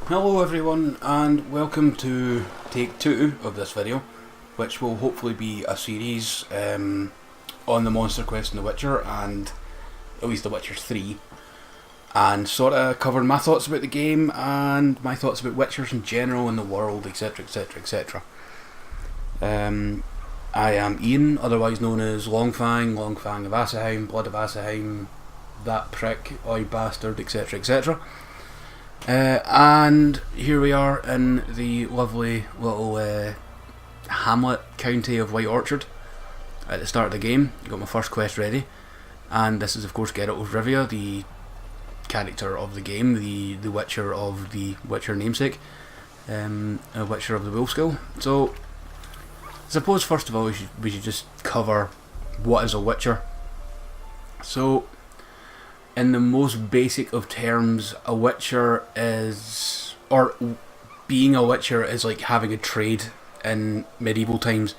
Hello everyone and welcome to take 2 of this video, which will hopefully be a series on the Monster Quest and The Witcher, and at least The Witcher 3, and sort of cover my thoughts about the game and my thoughts about Witchers in general and the world, etc, etc, etc. I am Ian, otherwise known as Longfang, Longfang of Assaheim, Blood of Assaheim, that prick, oi bastard, etc, etc. And here we are in the lovely little hamlet county of White Orchard at the start of the game. Got my first quest ready, and this is of course Geralt of Rivia, the character of the game, the Witcher of the Witcher namesake, a Witcher of the Wolfskill. So I suppose first of all we should just cover what is a Witcher. So in the most basic of terms, a Witcher is, or being a Witcher is like having a trade in medieval times.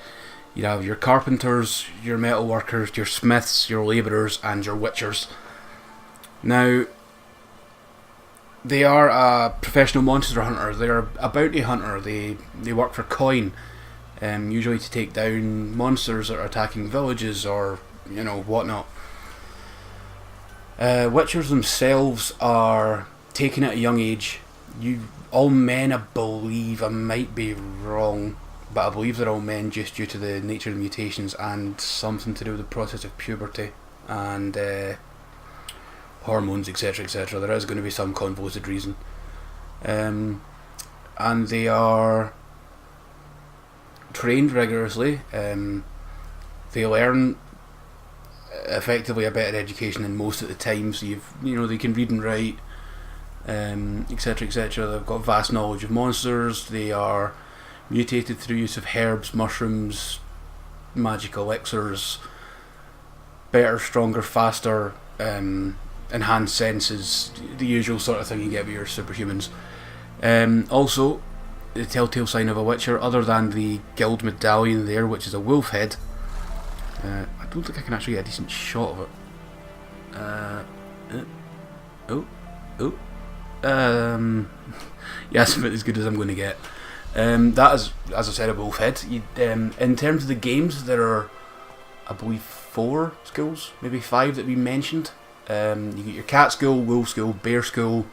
You have your carpenters, your metalworkers, your smiths, your labourers, and your Witchers. Now, they are a professional monster hunter. They're a bounty hunter. They work for coin, usually to take down monsters that are attacking villages or whatnot. Witchers themselves are taken at a young age. All men, I believe, I might be wrong, but I believe they're all men just due to the nature of the mutations and something to do with the process of puberty and hormones, etc, etc. There is going to be some convoluted reason. And they are trained rigorously. They learn effectively a better education than most at the time, so they can read and write, etc, etc. They've got vast knowledge of monsters. They are mutated through use of herbs, mushrooms, magic elixirs, better, stronger, faster, enhanced senses, the usual sort of thing you get with your superhumans. Also, the telltale sign of a Witcher, other than the guild medallion there, which is a wolf head. I don't think I can actually get a decent shot of it. Yeah, that's about as good as I'm going to get. That is, as I said, a wolf head. In terms of the games, there are, I believe, 4 skills, maybe 5 that we mentioned. You get your cat skill, wolf skill, bear skill,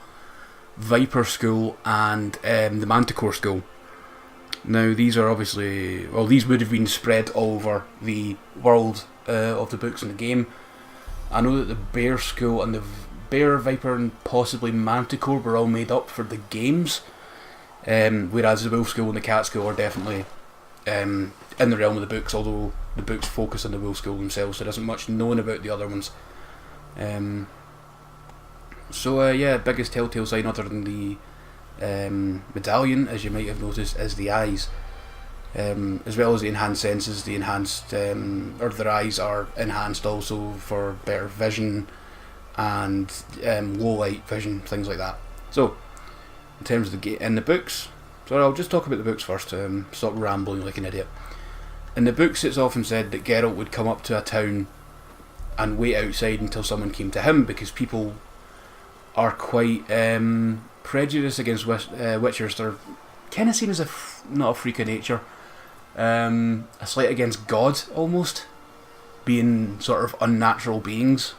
viper skill, and the manticore skill. Now, these are obviously, these would have been spread all over the world of the books and the game. I know that the bear skill and the bear, viper, and possibly manticore were all made up for the games, whereas the wolf skill and the cat skill are definitely in the realm of the books, although the books focus on the wolf skill themselves, so there isn't much known about the other ones. Biggest telltale sign other than the medallion, as you might have noticed, is the eyes, as well as the enhanced senses. The enhanced, or their eyes are enhanced also for better vision and low light vision, things like that. So, in terms of in the books, so I'll just talk about the books first. Stop rambling like an idiot. In the books, it's often said that Geralt would come up to a town and wait outside until someone came to him, because people are quite prejudiced against Witchers. They're kind of seen as not a freak of nature, a slight against God almost, being sort of unnatural beings.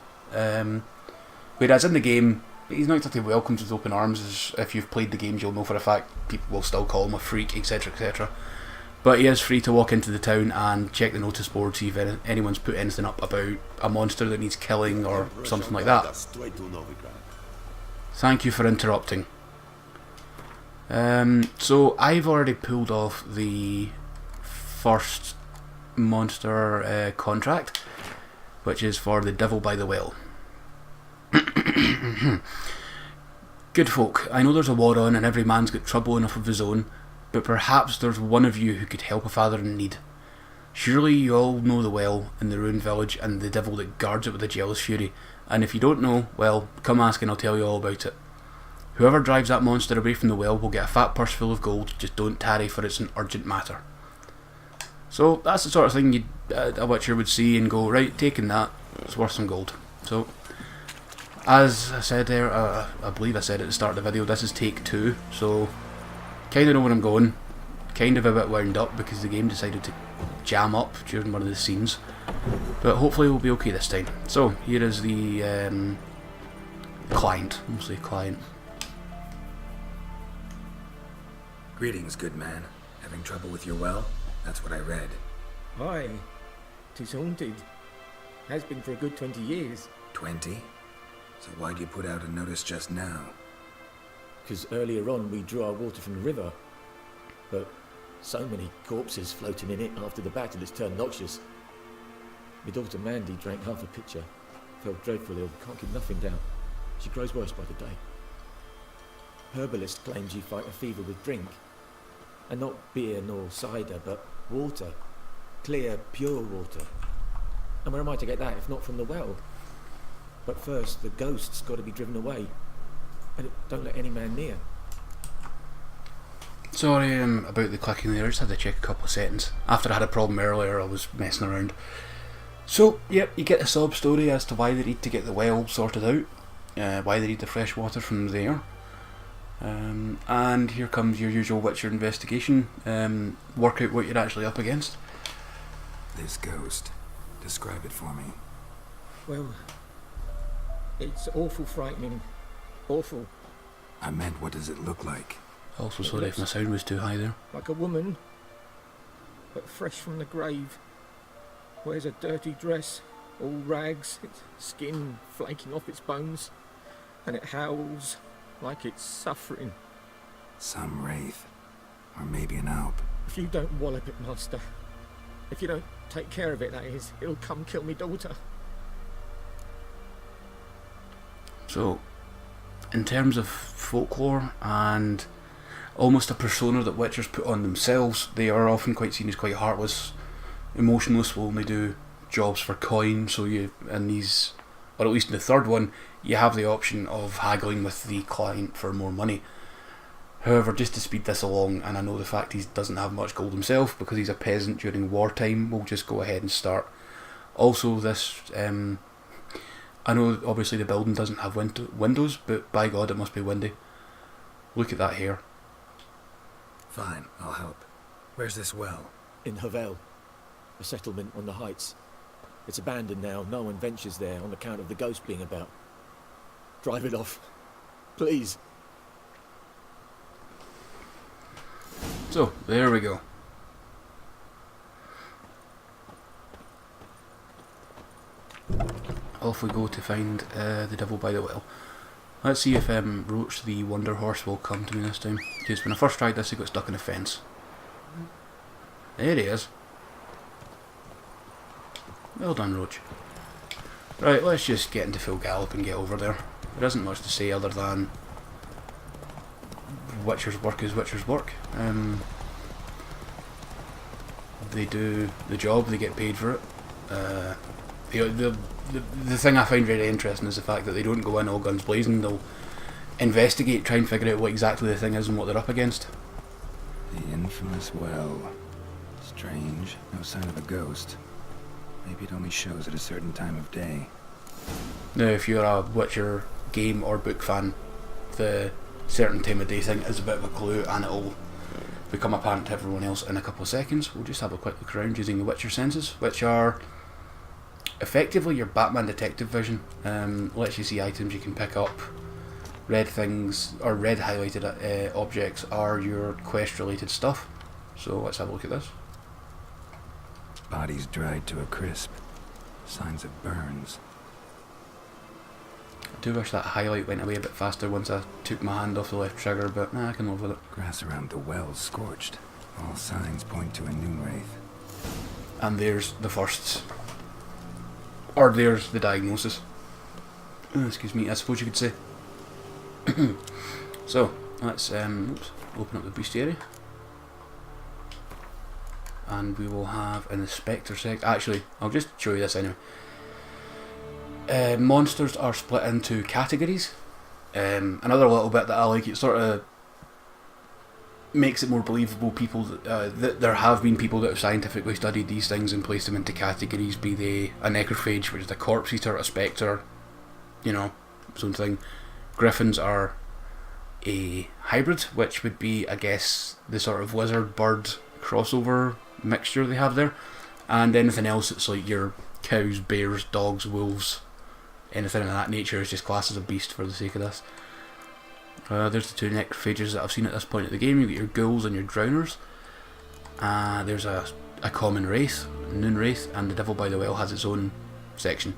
Whereas in the game, he's not exactly welcomed with open arms. As if you've played the games, you'll know for a fact people will still call him a freak, etc, etc. But he is free to walk into the town and check the notice board, see if anyone's put anything up about a monster that needs killing or something like that. Thank you for interrupting. So I've already pulled off the first monster contract, which is for the Devil by the Well. Good folk, I know there's a war on and every man's got trouble enough of his own, but perhaps there's one of you who could help a father in need. Surely you all know the well in the ruined village and the devil that guards it with a jealous fury, and if you don't know, well, come ask and I'll tell you all about it. Whoever drives that monster away from the well will get a fat purse full of gold, just don't tarry, for it's an urgent matter. So that's the sort of thing a Witcher would see and go, right, taking that, it's worth some gold. So as I said there, I believe I said at the start of the video, this is take 2, so kind of know where I'm going. Kind of a bit wound up because the game decided to jam up during one of the scenes, but hopefully we'll be okay this time. So here is the client, mostly client. Greetings, good man. Having trouble with your well? That's what I read. Aye, 'tis haunted. Has been for a good 20 years. 20? So why'd you put out a notice just now? 'Cause earlier on we drew our water from the river. But so many corpses floating in it after the battle it's turned noxious. My daughter Mandy drank half a pitcher. Felt dreadful ill, can't keep nothing down. She grows worse by the day. Herbalist claims you fight a fever with drink. And not beer nor cider, but water. Clear, pure water. And where am I to get that if not from the well? But first, the ghost's got to be driven away. And it don't let any man near. Sorry about the clicking there, I just had to check a couple of settings. After I had a problem earlier, I was messing around. So, yep, you get a sob story as to why they need to get the well sorted out, why they need the fresh water from there. And here comes your usual Witcher investigation, work out what you're actually up against. This ghost. Describe it for me. Well, it's awful frightening. Awful. I meant, what does it look like? Also sorry if my sound was too high there. Like a woman, but fresh from the grave. Wears a dirty dress, all rags, its skin flaking off its bones, and it howls like it's suffering. Some wraith. Or maybe an alp. If you don't wallop it, master, if you don't take care of it, that is, it'll come kill me daughter. So, in terms of folklore and almost a persona that Witchers put on themselves, they are often quite seen as quite heartless, emotionless, will only do jobs for coin. So you, in these, or at least in the third one, you have the option of haggling with the client for more money. However, just to speed this along, and I know the fact he doesn't have much gold himself because he's a peasant during wartime, we'll just go ahead and start. Also, this, I know obviously the building doesn't have windows, but by God it must be windy. Look at that hair. Fine, I'll help. Where's this well? In Havel, a settlement on the heights. It's abandoned now, no one ventures there on account of the ghost being about. Drive it off, please. So, there we go. Off we go to find the devil by the well. Let's see if Roach the Wonder Horse will come to me this time. Because when I first tried this, he got stuck in a fence. There he is. Well done, Roach. Right, let's just get into full gallop and get over there. There isn't much to say other than Witcher's work is Witcher's work. They do the job, they get paid for it. The thing I find very interesting is the fact that they don't go in all guns blazing. They'll investigate, try and figure out what exactly the thing is and what they're up against. The infamous well. Strange, no sign of a ghost. Maybe it only shows at a certain time of day. Now, if you're a Witcher game or book fan, the certain time of day thing is a bit of a clue, and it'll become apparent to everyone else in a couple of seconds. We'll just have a quick look around using the Witcher senses, which are effectively your Batman detective vision. Lets you see items you can pick up. Red things, or red highlighted objects are your quest related stuff. So let's have a look at this. Bodies dried to a crisp. Signs of burns. I do wish that highlight went away a bit faster once I took my hand off the left trigger, but nah, I can live with it. Grass around the well scorched. All signs point to a new wraith. And there's the first, or there's the diagnosis. Excuse me, I suppose you could say. So, let's open up the bestiary. And we will have in the spectre section. Actually, I'll just show you this anyway. Monsters are split into categories. Another little bit that I like, it sort of makes it more believable people that there have been people that have scientifically studied these things and placed them into categories, be they a necrophage, which is a corpse eater, a spectre, you know, its own thing. Griffins are a hybrid, which would be, I guess, the sort of lizard bird crossover mixture they have there. And anything else that's like your cows, bears, dogs, wolves, anything of that nature is just classed as a beast for the sake of this. There's the two necrophages that I've seen at this point of the game. You get your ghouls and your drowners. There's a common wraith, noon wraith, and the devil by the well has its own section.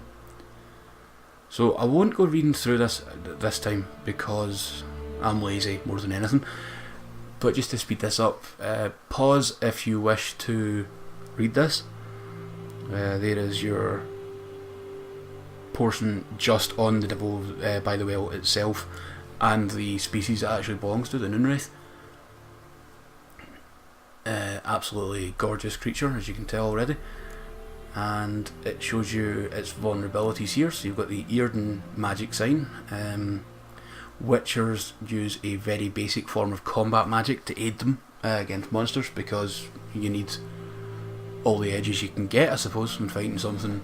So I won't go reading through this time because I'm lazy more than anything. But just to speed this up, pause if you wish to read this. There is your portion just on the devil by the well itself and the species it actually belongs to, the Noonwraith. Absolutely gorgeous creature, as you can tell already. And it shows you its vulnerabilities here. So you've got the Earden magic sign. Witchers use a very basic form of combat magic to aid them against monsters, because you need all the edges you can get, I suppose, when fighting something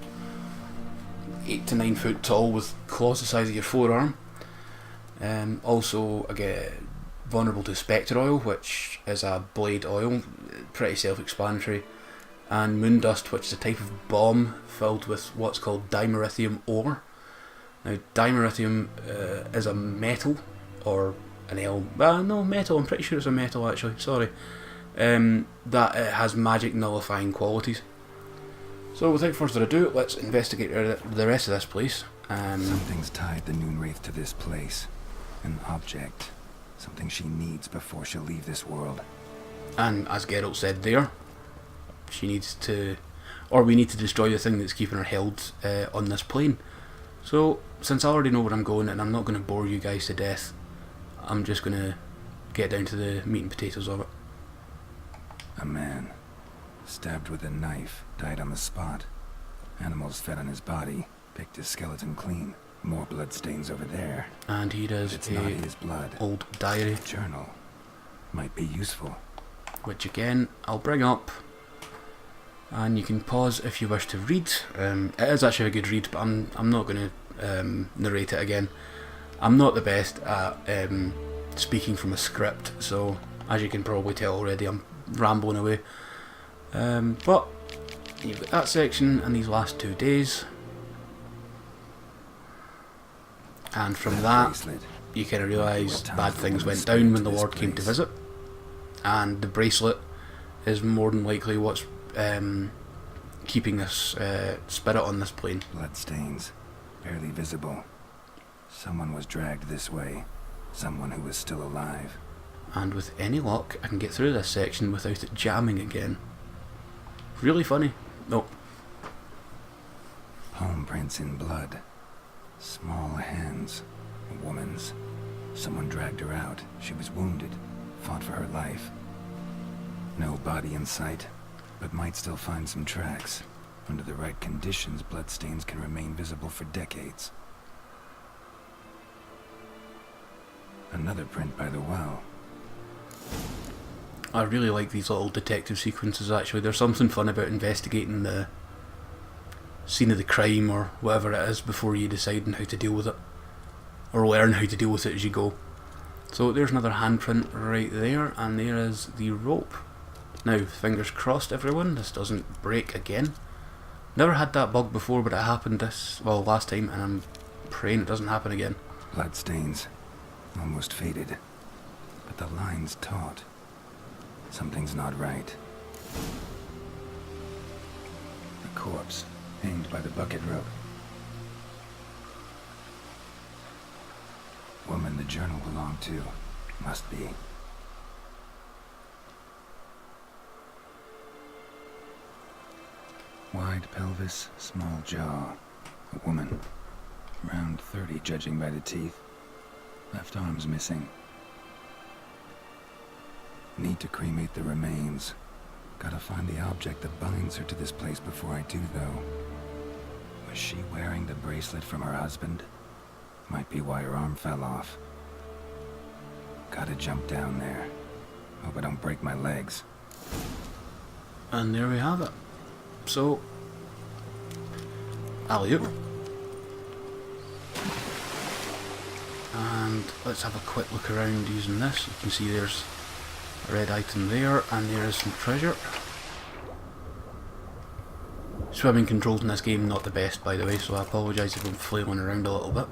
8 to 9 foot tall with claws the size of your forearm. Also, again, vulnerable to spectre oil, which is a blade oil, pretty self-explanatory, and moon dust, which is a type of bomb filled with what's called dimerithium ore. Now, dimerithium is a metal, or an metal, I'm pretty sure it's a metal actually, sorry, that it has magic nullifying qualities. So without further ado, let's investigate the rest of this place. Something's tied the Noonwraith to this place. An object. Something she needs before she'll leave this world. And as Geralt said there, we need to destroy the thing that's keeping her held on this plane. So, since I already know where I'm going and I'm not going to bore you guys to death, I'm just going to get down to the meat and potatoes of it. A man, stabbed with a knife, died on the spot. Animals fed on his body, picked his skeleton clean. More bloodstains over there. And he does it's not his blood. Old diary. Journal. Might be useful. Which again, I'll bring up. And you can pause if you wish to read. It is actually a good read, but I'm not going to narrate it again. I'm not the best at speaking from a script, so as you can probably tell already, I'm rambling away. But you've got that section and these last 2 days. And from that, you kind of realise bad things went down when the Lord came to visit. And the bracelet is more than likely what's keeping this spirit on this plane. Bloodstains, barely visible. Someone was dragged this way. Someone who was still alive. And with any luck, I can get through this section without it jamming again. Really funny. Nope. Palm prints in blood. Small hands. A woman's. Someone dragged her out. She was wounded. Fought for her life. No body in sight, but might still find some tracks. Under the right conditions, bloodstains can remain visible for decades. Another print by the well. I really like these little detective sequences actually. There's something fun about investigating the scene of the crime or whatever it is before you decide on how to deal with it. Or learn how to deal with it as you go. So there's another handprint right there, and there is the rope. Now, fingers crossed everyone, this doesn't break again. Never had that bug before, but it happened last time, and I'm praying it doesn't happen again. Bloodstains. Almost faded. But the line's taut. Something's not right. A corpse, hanged by the bucket rope. Woman the journal belonged to. Must be. Wide pelvis, small jaw. A woman. Around 30, judging by the teeth. Left arm's missing. Need to cremate the remains. Gotta find the object that binds her to this place before I do, though. Was she wearing the bracelet from her husband? Might be why her arm fell off. Gotta jump down there. Hope I don't break my legs. And there we have it. So, alley-oop. And let's have a quick look around using this. You can see there's a red item there, and there is some treasure. Swimming controls in this game not the best, by the way, so I apologise if I'm flailing around a little bit.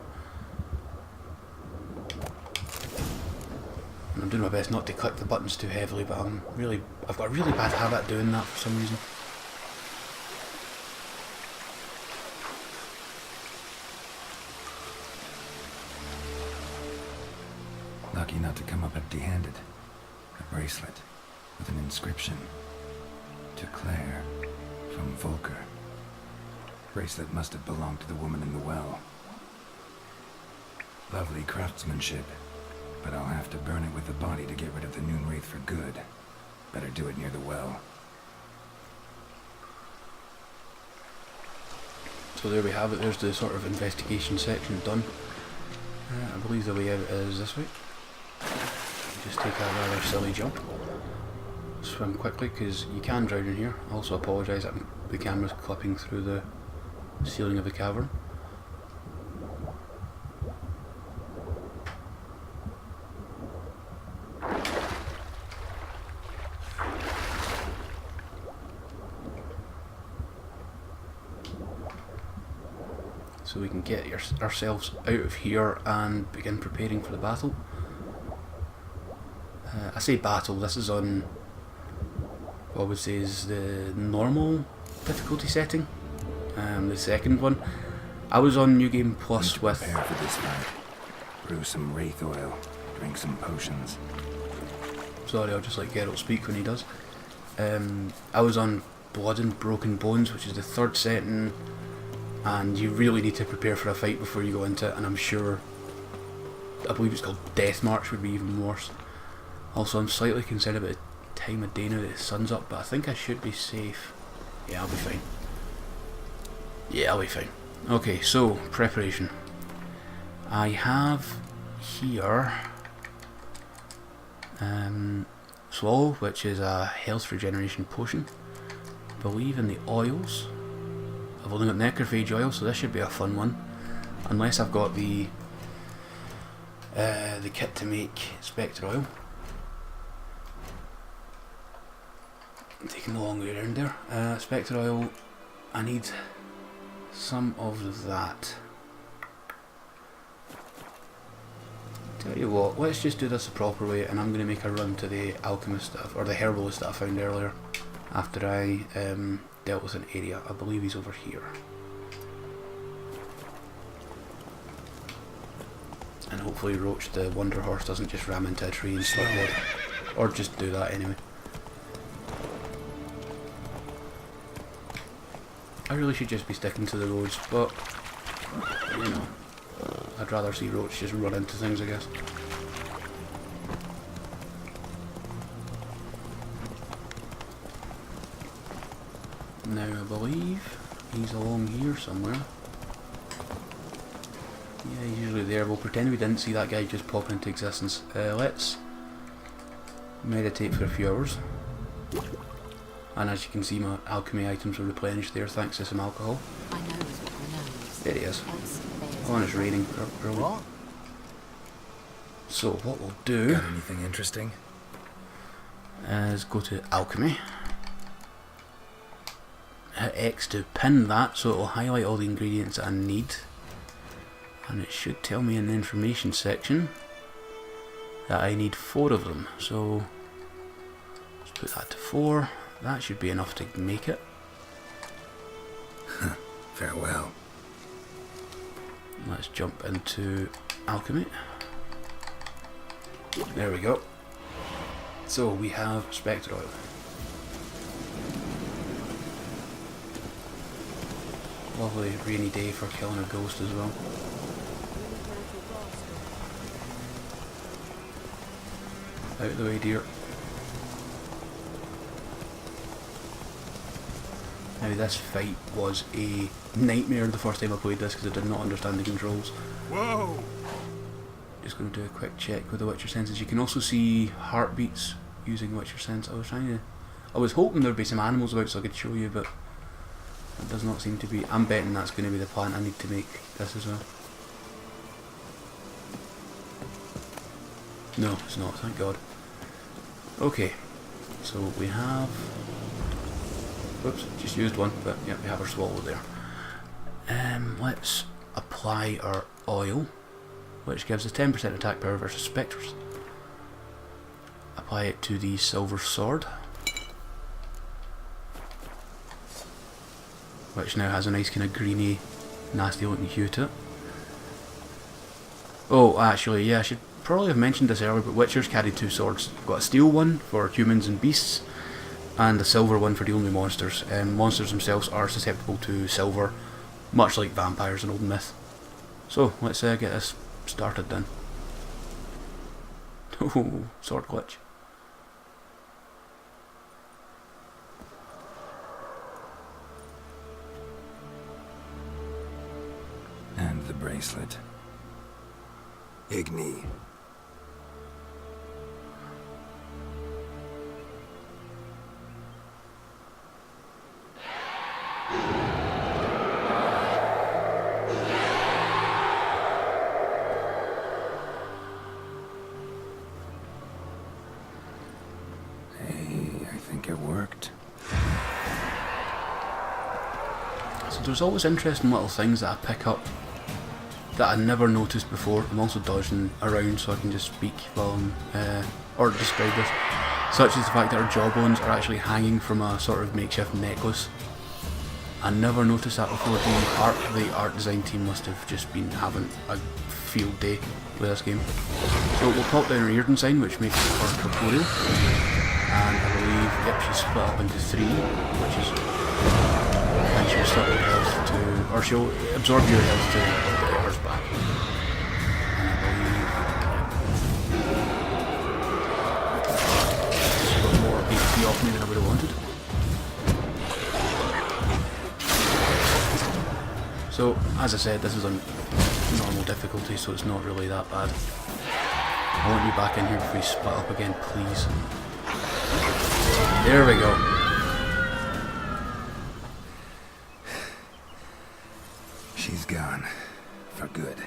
And I'm doing my best not to click the buttons too heavily, but I've got a really bad habit doing that for some reason. Lucky not to come up empty-handed. A bracelet with an inscription. To Claire, from Volker. Bracelet must have belonged to the woman in the well. Lovely craftsmanship, but I'll have to burn it with the body to get rid of the Noon Wraith for good. Better do it near the well. So there we have it, there's the sort of investigation section done. I believe the way out is this way. Just take a rather silly jump. Swim quickly, because you can drown in here. I also apologise that the camera's clipping through the ceiling of the cavern. So we can get ourselves out of here and begin preparing for the battle. I say battle, this is on what I would say is the normal difficulty setting. The second one. I was on New Game Plus with... Prepare for this fight. Brew some wraith oil. Drink some potions. Sorry, I'll just let Geralt speak when he does. I was on Blood and Broken Bones, which is the third setting, and you really need to prepare for a fight before you go into it, and I'm sure, I believe it's called Death March would be even worse. Also, I'm slightly concerned about the time of day now that the sun's up, but I think I should be safe. Yeah, I'll be fine. Yeah, I'll be fine. Okay, so, preparation. I have here Swallow, which is a health regeneration potion. I believe in the oils. I've only got necrophage oil, so this should be a fun one. Unless I've got the kit to make spectre oil. I'm taking the long way around there. Spectre oil, I need some of that. Tell you what, let's just do this the proper way, and I'm going to make a run to the alchemist or the herbalist that I found earlier after I dealt with an area. I believe he's over here. And hopefully Roach the Wonder Horse doesn't just ram into a tree and start dead. Or just do that anyway. I really should just be sticking to the roads, but you know, I'd rather see Roach just run into things, I guess. Now I believe he's along here somewhere. Yeah, he's usually there. We'll pretend we didn't see that guy just pop into existence. Let's meditate for a few hours. And as you can see, my alchemy items are replenished there thanks to some alcohol. There he is. Oh, and it's raining. Brilliant. So what we'll do... Got anything interesting? Is go to alchemy. Hit X to pin that, so it will highlight all the ingredients that I need. And it should tell me in the information section that I need 4 of them. So let's put that to 4. That should be enough to make it. Farewell. Let's jump into alchemy. There we go. So we have spectre oil. Lovely rainy day for killing a ghost as well. Out of the way, dear. Now this fight was a nightmare the first time I played this because I did not understand the controls. Whoa! Just going to do a quick check with the Witcher senses. You can also see heartbeats using Witcher sense. I was hoping there'd be some animals about so I could show you, but it does not seem to be. I'm betting that's going to be the plant I need to make this as well. No, it's not, thank God. Okay, so we have... Whoops, just used one, but yeah, we have our swallow there. Let's apply our oil, which gives us 10% attack power versus spectres. Apply it to the silver sword, which now has a nice kind of greeny, nasty looking hue to it. Oh, actually, yeah, I should probably have mentioned this earlier, but Witchers carry two swords. We've got a steel one for humans and beasts, and a silver one for dealing with monsters. Monsters themselves are susceptible to silver, much like vampires in Old Myth. So, let's get this started then. Oh, sword glitch. And the bracelet. Igni. There's always interesting little things that I pick up that I never noticed before. I'm also dodging around so I can just speak while I'm, or describe this, such as the fact that our jawbones are actually hanging from a sort of makeshift necklace. I never noticed that before. The art design team must have just been having a field day with this game. So we'll pop down our Earden sign, which makes it for corporeal, and I believe, yep, she's split up into 3, which is... and she'll slip your health to, or she'll absorb your health to get hers back. And I believe she's got more HP off me than I would have wanted. So, as I said, this is on normal difficulty, so it's not really that bad. I want you back in here before we split up again, please. There we go. She's gone. For good.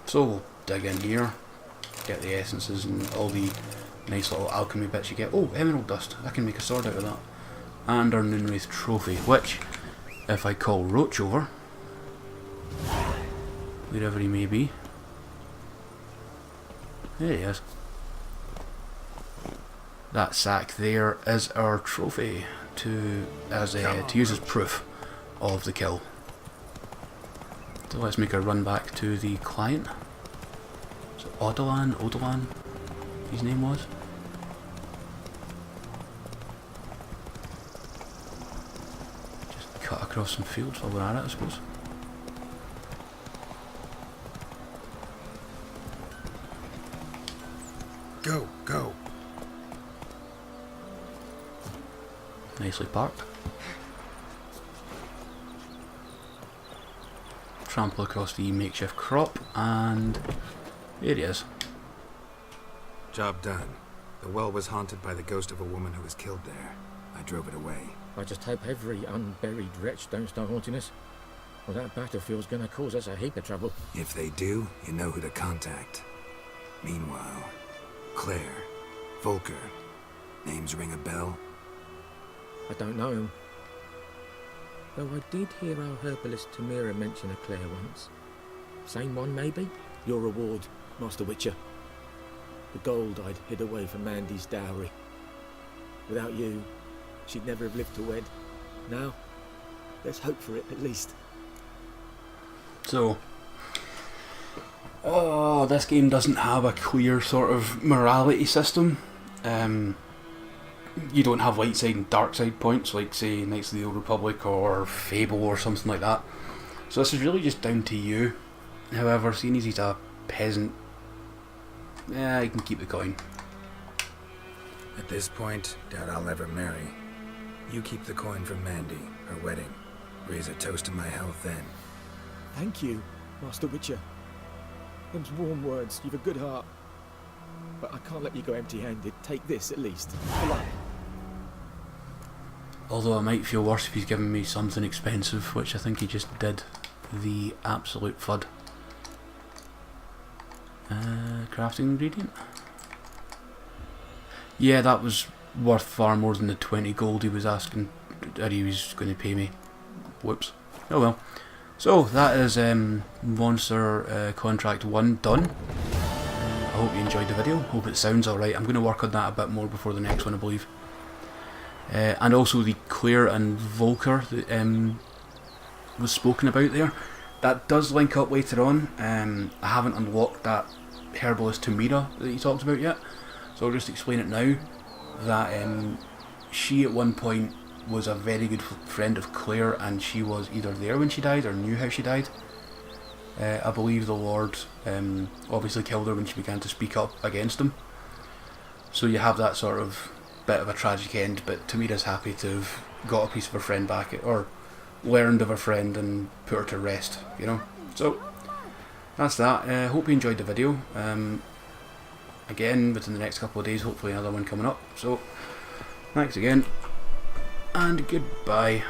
So we'll dig in here, get the essences and all the nice little alchemy bits you get. Oh, emerald dust. I can make a sword out of that. And our Noonwraith trophy, which, if I call Roach over, wherever he may be, there he is. That sack there is our trophy to use as proof of the kill. So let's make a run back to the client. So Odolan, his name was. Just cut across some fields while we're at it, I suppose. Go, go. Nicely parked. Trample across the makeshift crop, and there he is. Job done. The well was haunted by the ghost of a woman who was killed there. I drove it away. I just hope every unburied wretch don't start haunting us. Well, that battlefield's gonna cause us a heap of trouble. If they do, you know who to contact. Meanwhile, Claire, Volker, names ring a bell? I don't know him. Though I did hear our herbalist Tamira mention a Claire once. Same one, maybe? Your reward, Master Witcher. The gold I'd hid away for Mandy's dowry. Without you, she'd never have lived to wed. Now, let's hope for it, at least. So, this game doesn't have a clear sort of morality system. You don't have light side and dark side points like, say, Knights of the Old Republic or Fable or something like that. So this is really just down to you. However, seeing as he's a peasant, yeah, he can keep the coin. At this point, doubt I'll ever marry. You keep the coin from Mandy, her wedding. Raise a toast to my health then. Thank you, Master Witcher. Them's warm words. You've a good heart. But I can't let you go empty-handed. Take this, at least. For luck. Although I might feel worse if he's given me something expensive, which I think he just did. The absolute FUD. Crafting ingredient. Yeah, that was worth far more than the 20 gold he was asking, or he was going to pay me. Whoops. Oh well. So that is Monster Contract 1 done. I hope you enjoyed the video. Hope it sounds alright. I'm going to work on that a bit more before the next one, I believe. And also the Claire and Volker that was spoken about there. That does link up later on. I haven't unlocked that herbalist Tamira that he talked about yet, so I'll just explain it now. That she at one point was a very good friend of Claire, and she was either there when she died or knew how she died. I believe the Lord obviously killed her when she began to speak up against him. So you have that sort of bit of a tragic end, but Tamira's happy to have got a piece of her friend back, or learned of her friend and put her to rest, you know. So that's that. Hope you enjoyed the video. Again, within the next couple of days, hopefully another one coming up. So thanks again, and goodbye.